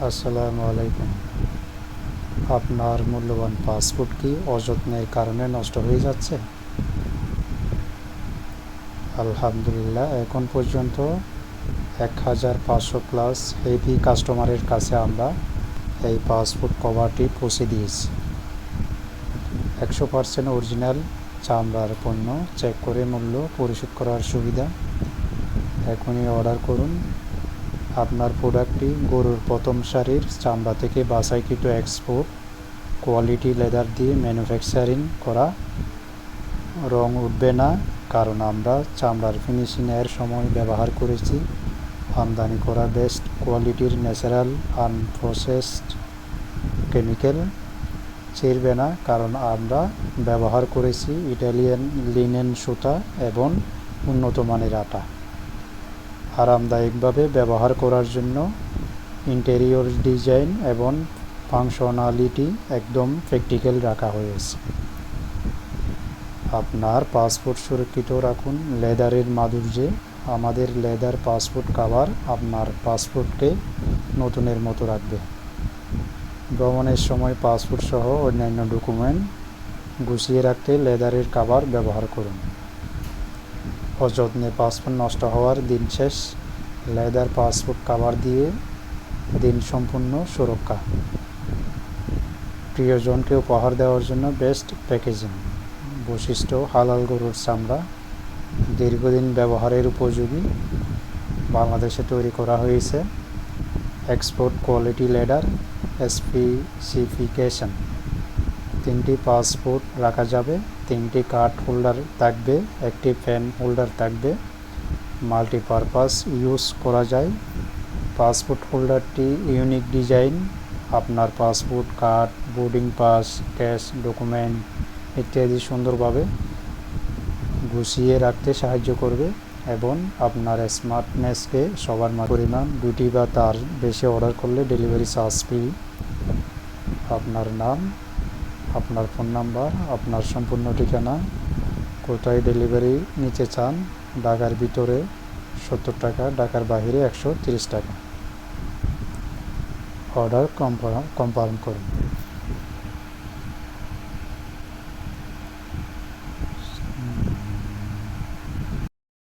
আসসালামু আলাইকুম। আপনার মূল্যবান পাসপোর্ট কি অযত্নের কারণে নষ্ট হয়ে যাচ্ছে? আলহামদুলিল্লাহ, এখন পর্যন্ত 1500 প্লাস হেভি কাস্টমারের কাছে আমরা এই পাসপোর্ট কভারটি পৌঁছে দিয়েছি। 100% অরিজিনাল চামড়ার পণ্য, চেক করে মূল্য পরিশোধ করার সুবিধা। এখনই অর্ডার করুন। আপনার প্রোডাক্টটি গরুর প্রথম সারির চামড়া থেকে বাছাইকৃত এক্সপোর্ট কোয়ালিটি লেদার দিয়ে ম্যানুফ্যাকচারিং করা। রং উঠবে না, কারণ আমরা চামড়ার ফিনিশিংয়ের সময় ব্যবহার করেছি আমদানি করা বেস্ট কোয়ালিটির ন্যাচারাল আনপ্রসেসড কেমিক্যাল। ছিঁড়বে না, কারণ আমরা ব্যবহার করেছি ইটালিয়ান লিনেন সুতা এবং উন্নত মানের আটা। আরামদায়কভাবে ব্যবহার করার জন্য ইন্টেরিয়র ডিজাইন এবং ফাংশনালিটি একদম প্র্যাকটিক্যাল রাখা হয়েছে। আপনার পাসপোর্ট সুরক্ষিত রাখুন লেদারের মাধুর্যে। আমাদের লেদার পাসপোর্ট কভার আপনার পাসপোর্টকে নতুনের মতো রাখবে। ভ্রমণের সময় পাসপোর্ট সহ অন্যান্য ডকুমেন্ট গুছিয়ে রাখতে লেদারের কভার ব্যবহার করুন। অযত্নে পাসপোর্ট নষ্ট হওয়ার দিন শেষ। লেদার পাসপোর্ট কভার দিয়ে দিন সম্পূর্ণ সুরক্ষা। প্রিয়জনকে উপহার দেওয়ার জন্য বেস্ট প্যাকেজিং। বৈশিষ্ট্য: হালাল গরুর চামড়া, দীর্ঘদিন ব্যবহারের উপযোগী, বাংলাদেশে তৈরি করা হয়েছে। Export quality leather. স্পেসিফিকেশন: 3টি পাসপোর্ট রাখা যাবে, 3টি কার্ড হোল্ডার থাকবে, একটি পেন হোল্ডার থাকবে। মাল্টিপারপাস ইউজ করা যায়। পাসপোর্ট হোল্ডারটি ইউনিক ডিজাইন আপনার passport, card, boarding pass, cash, document ইত্যাদি সুন্দরভাবে গুছিয়ে রাখতে সাহায্য করবে এবং আপনার স্মার্টনেসকে সবার পরিমাণ 2টি বা তার বেশি অর্ডার করলে ডেলিভারি চার্জ ফ্রি। আপনার নাম, আপনার ফোন নাম্বার, আপনার সম্পূর্ণ ঠিকানা, কোথায় ডেলিভারি নিতে চান। ঢাকার ভিতরে 70 টাকা, ঢাকার বাইরে 130 টাকা। অর্ডার কনফার্ম করুন।